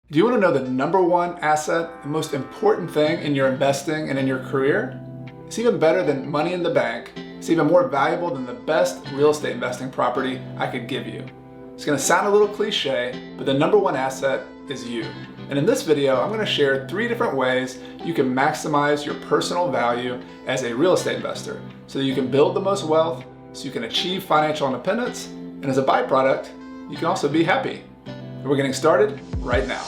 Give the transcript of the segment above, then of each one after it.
Do you want to know the number one asset, the most important thing in your investing and in your career? It's even better than money in the bank. It's even more valuable than the best real estate investing property I could give you. It's going to sound a little cliche, but the number one asset is you. And in this video, I'm going to share 3 different ways you can maximize your personal value as a real estate investor so that you can build the most wealth, so you can achieve financial independence, and as a byproduct, you can also be happy. And we're getting started right now.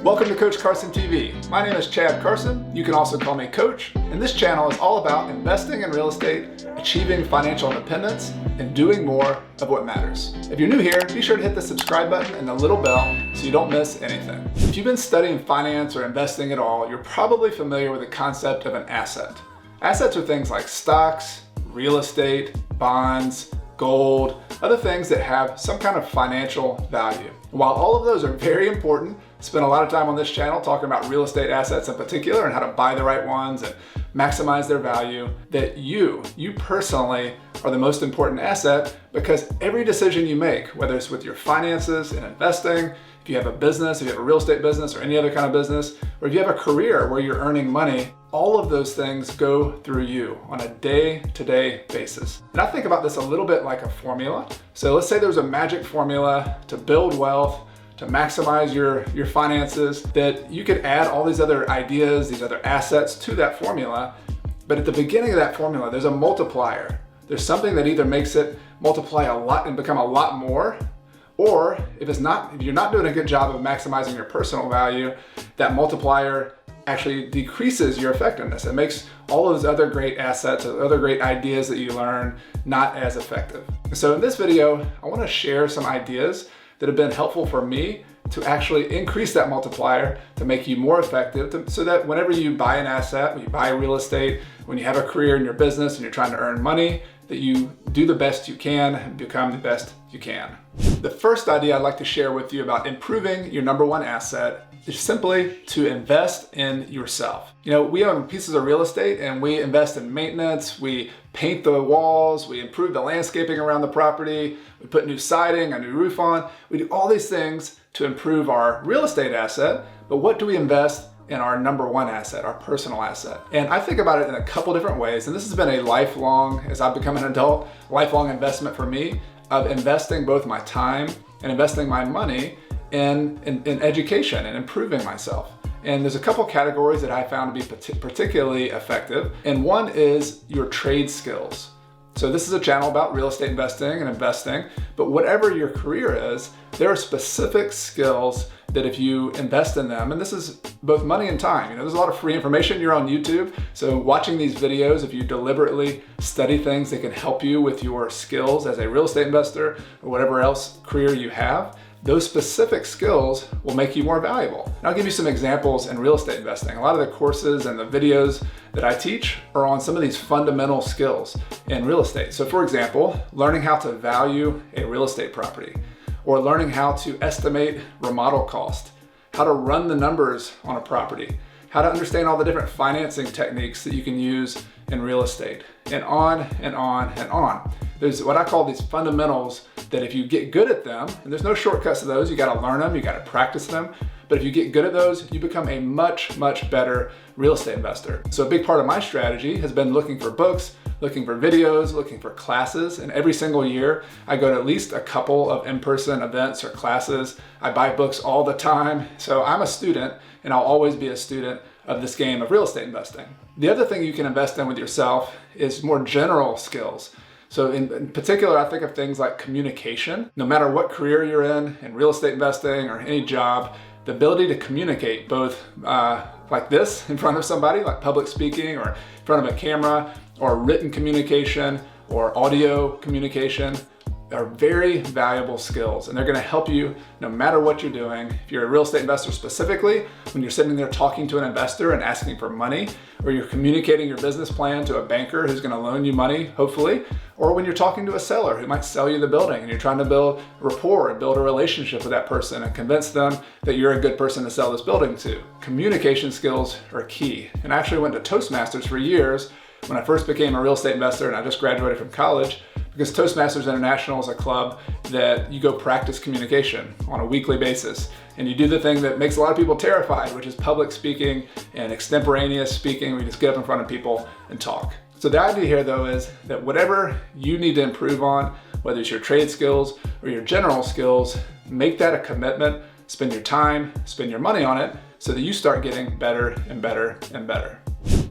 Welcome to Coach Carson TV. My name is Chad Carson. You can also call me Coach. And this channel is all about investing in real estate, achieving financial independence, and doing more of what matters. If you're new here, be sure to hit the subscribe button and the little bell so you don't miss anything. If you've been studying finance or investing at all, you're probably familiar with the concept of an asset. Assets are things like stocks, real estate, bonds, gold, other things that have some kind of financial value. While all of those are very important, I spend a lot of time on this channel talking about real estate assets in particular and how to buy the right ones and maximize their value, that you personally are the most important asset, because every decision you make, whether it's with your finances and investing, if you have a business, if you have a real estate business or any other kind of business, or if you have a career where you're earning money, all of those things go through you on a day-to-day basis. And I think about this a little bit like a formula. So let's say there's a magic formula to build wealth, to maximize your finances, that you could add all these other ideas, these other assets to that formula. But at the beginning of that formula, there's a multiplier. There's something that either makes it multiply a lot and become a lot more, or if you're not doing a good job of maximizing your personal value, that multiplier actually decreases your effectiveness. It makes all those other great assets, other great ideas that you learn, not as effective. So in this video, I want to share some ideas that have been helpful for me to actually increase that multiplier, to make you more effective, so that whenever you buy an asset, when you buy real estate, when you have a career in your business and you're trying to earn money, that you do the best you can and become the best you can. The first idea I'd like to share with you about improving your number one asset is simply to invest in yourself. You know, we own pieces of real estate and we invest in maintenance, we paint the walls, we improve the landscaping around the property, we put new siding, a new roof on. We do all these things to improve our real estate asset, but what do we invest in our number one asset, our personal asset? And I think about it in a couple different ways, and this has been a lifelong, as I've become an adult, lifelong investment for me of investing both my time and investing my money in education and improving myself. And there's a couple categories that I found to be particularly effective, and one is your trade skills. So this is a channel about real estate investing and investing, but whatever your career is, there are specific skills that if you invest in them, and this is both money and time. You know, there's a lot of free information. You're on YouTube, so watching these videos, if you deliberately study things that can help you with your skills as a real estate investor or whatever else career you have, those specific skills will make you more valuable. And I'll give you some examples in real estate investing. A lot of the courses and the videos that I teach are on some of these fundamental skills in real estate. So for example, learning how to value a real estate property, or learning how to estimate remodel cost, how to run the numbers on a property, how to understand all the different financing techniques that you can use in real estate, and on and on and on. There's what I call these fundamentals that if you get good at them, and there's no shortcuts to those, you gotta learn them, you gotta practice them, but if you get good at those, you become a much, much better real estate investor. So a big part of my strategy has been looking for books, looking for videos, looking for classes, and every single year I go to at least a couple of in-person events or classes. I buy books all the time, so I'm a student, and I'll always be a student of this game of real estate investing. The other thing you can invest in with yourself is more general skills. So in particular, I think of things like communication. No matter what career you're in real estate investing or any job, the ability to communicate both like this in front of somebody, like public speaking, or in front of a camera, or written communication, or audio communication, are very valuable skills, and they're going to help you no matter what you're doing. If you're a real estate investor specifically, when you're sitting there talking to an investor and asking for money, or you're communicating your business plan to a banker who's going to loan you money, hopefully, or when you're talking to a seller who might sell you the building and you're trying to build rapport and build a relationship with that person and convince them that you're a good person to sell this building to. Communication skills are key. And I actually went to Toastmasters for years when I first became a real estate investor and I just graduated from college. Because Toastmasters International is a club that you go practice communication on a weekly basis. And you do the thing that makes a lot of people terrified, which is public speaking and extemporaneous speaking, where you just get up in front of people and talk. So the idea here though is that whatever you need to improve on, whether it's your trade skills or your general skills, make that a commitment, spend your time, spend your money on it, so that you start getting better and better and better.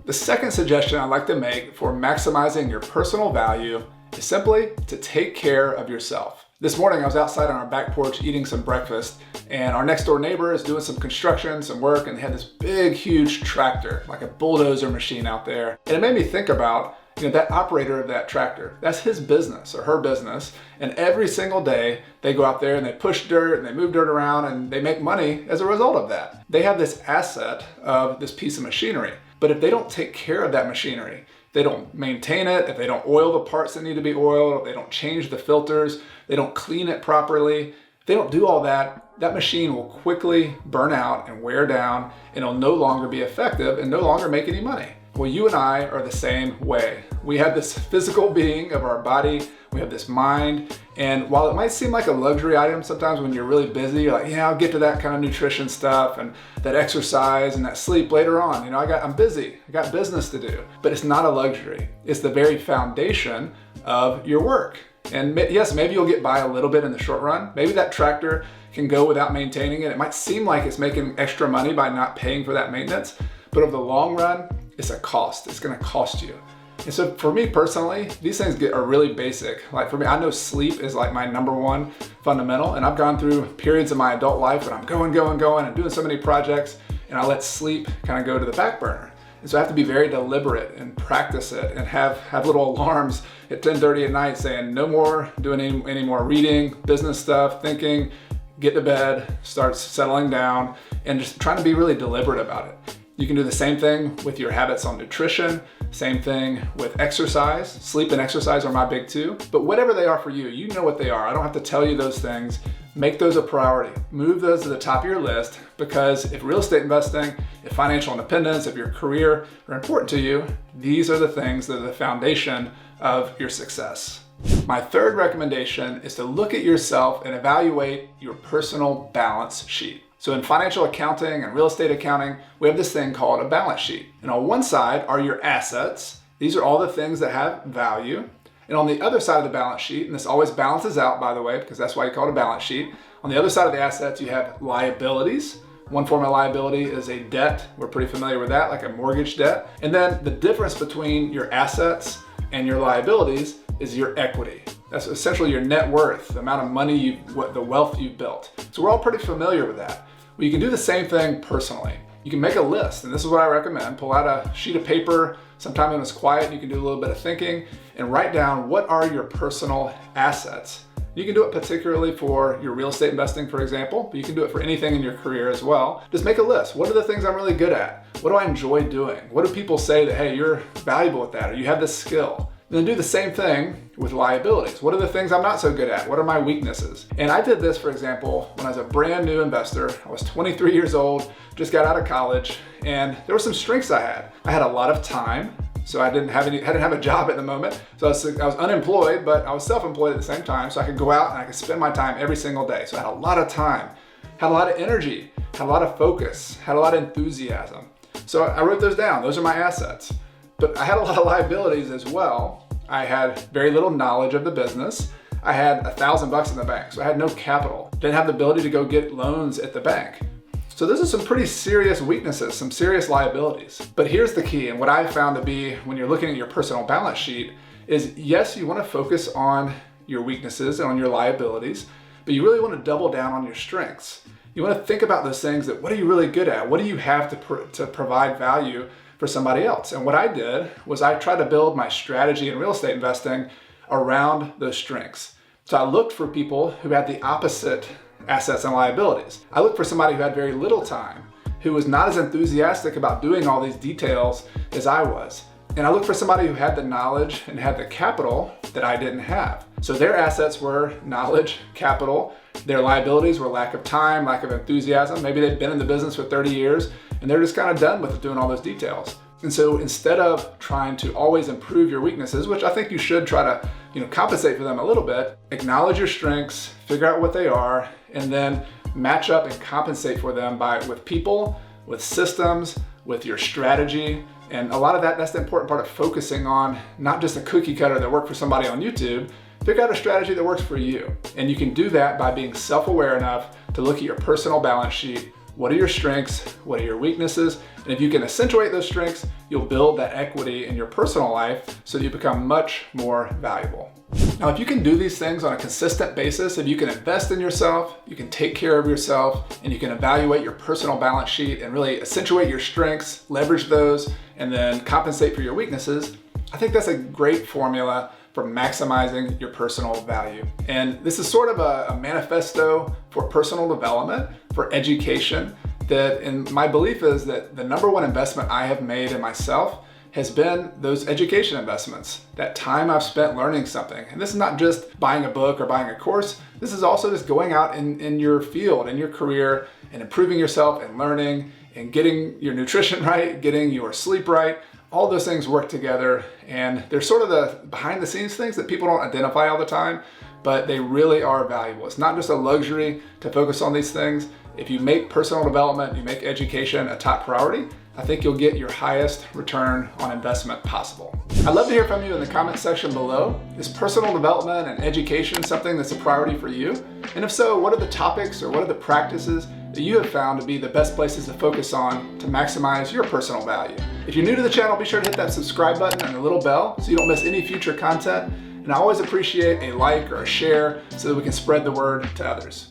The second suggestion I'd like to make for maximizing your personal value is simply to take care of yourself. This morning I was outside on our back porch eating some breakfast, and our next door neighbor is doing some construction, some work, and they had this big, huge tractor, like a bulldozer machine out there. And it made me think about, that operator of that tractor, that's his business or her business. And every single day they go out there and they push dirt and they move dirt around and they make money as a result of that. They have this asset of this piece of machinery. But if they don't take care of that machinery, they don't maintain it, if they don't oil the parts that need to be oiled, if they don't change the filters, they don't clean it properly, if they don't do all that, that machine will quickly burn out and wear down, and it'll no longer be effective and no longer make any money. Well, you and I are the same way. We have this physical being of our body, we have this mind, and while it might seem like a luxury item sometimes when you're really busy, you're like, yeah, I'll get to that kind of nutrition stuff and that exercise and that sleep later on. I'm busy, I got business to do. But it's not a luxury. It's the very foundation of your work. And yes, maybe you'll get by a little bit in the short run. Maybe that tractor can go without maintaining it. It might seem like it's making extra money by not paying for that maintenance, but over the long run, it's a cost. It's gonna cost you. And so for me personally, these things are really basic. Like for me, I know sleep is like my number one fundamental, and I've gone through periods of my adult life when I'm going and doing so many projects, and I let sleep kind of go to the back burner. And so I have to be very deliberate and practice it and have little alarms at 10:30 at night saying no more doing any more reading, business stuff, thinking, get to bed, start settling down, and just trying to be really deliberate about it. You can do the same thing with your habits on nutrition, same thing with exercise. Sleep and exercise are my big two, but whatever they are for you, you know what they are. I don't have to tell you those things. Make those a priority. Move those to the top of your list, because if real estate investing, if financial independence, if your career are important to you, these are the things that are the foundation of your success. My third recommendation is to look at yourself and evaluate your personal balance sheet. So in financial accounting and real estate accounting, we have this thing called a balance sheet. And on one side are your assets. These are all the things that have value. And on the other side of the balance sheet, and this always balances out, by the way, because that's why you call it a balance sheet. On the other side of the assets, you have liabilities. One form of liability is a debt. We're pretty familiar with that, like a mortgage debt. And then the difference between your assets and your liabilities is your equity. That's essentially your net worth, the amount of money the wealth you've built. So we're all pretty familiar with that. Well, you can do the same thing personally. You can make a list, and this is what I recommend. Pull out a sheet of paper, sometime when it's quiet, you can do a little bit of thinking, and write down what are your personal assets. You can do it particularly for your real estate investing, for example, but you can do it for anything in your career as well. Just make a list. What are the things I'm really good at? What do I enjoy doing? What do people say that, hey, you're valuable at that, or you have this skill? And then do the same thing with liabilities. What are the things I'm not so good at? What are my weaknesses? And I did this, for example, when I was a brand new investor. I was 23 years old, just got out of college, and there were some strengths I had. I had a lot of time, so I didn't have a job at the moment. So I was unemployed, but I was self-employed at the same time, so I could go out and I could spend my time every single day. So I had a lot of time, had a lot of energy, had a lot of focus, had a lot of enthusiasm. So I wrote those down. Those are my assets. But I had a lot of liabilities as well. I had very little knowledge of the business. I had $1,000 in the bank, so I had no capital. Didn't have the ability to go get loans at the bank. So those are some pretty serious weaknesses, some serious liabilities. But here's the key, and what I found to be when you're looking at your personal balance sheet is, yes, you want to focus on your weaknesses and on your liabilities, but you really want to double down on your strengths. You want to think about those things that, what are you really good at? What do you have to provide value for somebody else? And what I did was I tried to build my strategy in real estate investing around those strengths. So I looked for people who had the opposite assets and liabilities. I looked for somebody who had very little time, who was not as enthusiastic about doing all these details as I was. And I looked for somebody who had the knowledge and had the capital that I didn't have. So their assets were knowledge, capital. Their liabilities were lack of time, lack of enthusiasm. Maybe they'd been in the business for 30 years and they're just kind of done with doing all those details. And so instead of trying to always improve your weaknesses, which I think you should try to compensate for them a little bit, acknowledge your strengths, figure out what they are, and then match up and compensate for them with people, with systems, with your strategy. And a lot of that's the important part of focusing on not just a cookie cutter that worked for somebody on YouTube. Figure out a strategy that works for you. And you can do that by being self-aware enough to look at your personal balance sheet. What are your strengths? What are your weaknesses? And if you can accentuate those strengths, you'll build that equity in your personal life so that you become much more valuable. Now, if you can do these things on a consistent basis, if you can invest in yourself, you can take care of yourself, and you can evaluate your personal balance sheet and really accentuate your strengths, leverage those, and then compensate for your weaknesses, I think that's a great formula for maximizing your personal value. And this is sort of a manifesto for personal development, for education, and my belief is that the number one investment I have made in myself has been those education investments, that time I've spent learning something. And this is not just buying a book or buying a course, this is also just going out in your field, in your career, and improving yourself and learning and getting your nutrition right, getting your sleep right. All those things work together, and they're sort of the behind the scenes things that people don't identify all the time, but they really are valuable. It's not just a luxury to focus on these things. If you make personal development, you make education a top priority, I think you'll get your highest return on investment possible. I'd love to hear from you in the comment section below. Is personal development and education something that's a priority for you? And if so, what are the topics or what are the practices that you have found to be the best places to focus on to maximize your personal value? If you're new to the channel, be sure to hit that subscribe button and the little bell so you don't miss any future content. And I always appreciate a like or a share so that we can spread the word to others.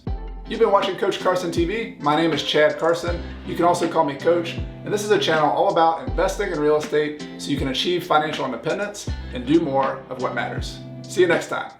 You've been watching Coach Carson TV. My name is Chad Carson. You can also call me Coach. And this is a channel all about investing in real estate so you can achieve financial independence and do more of what matters. See you next time.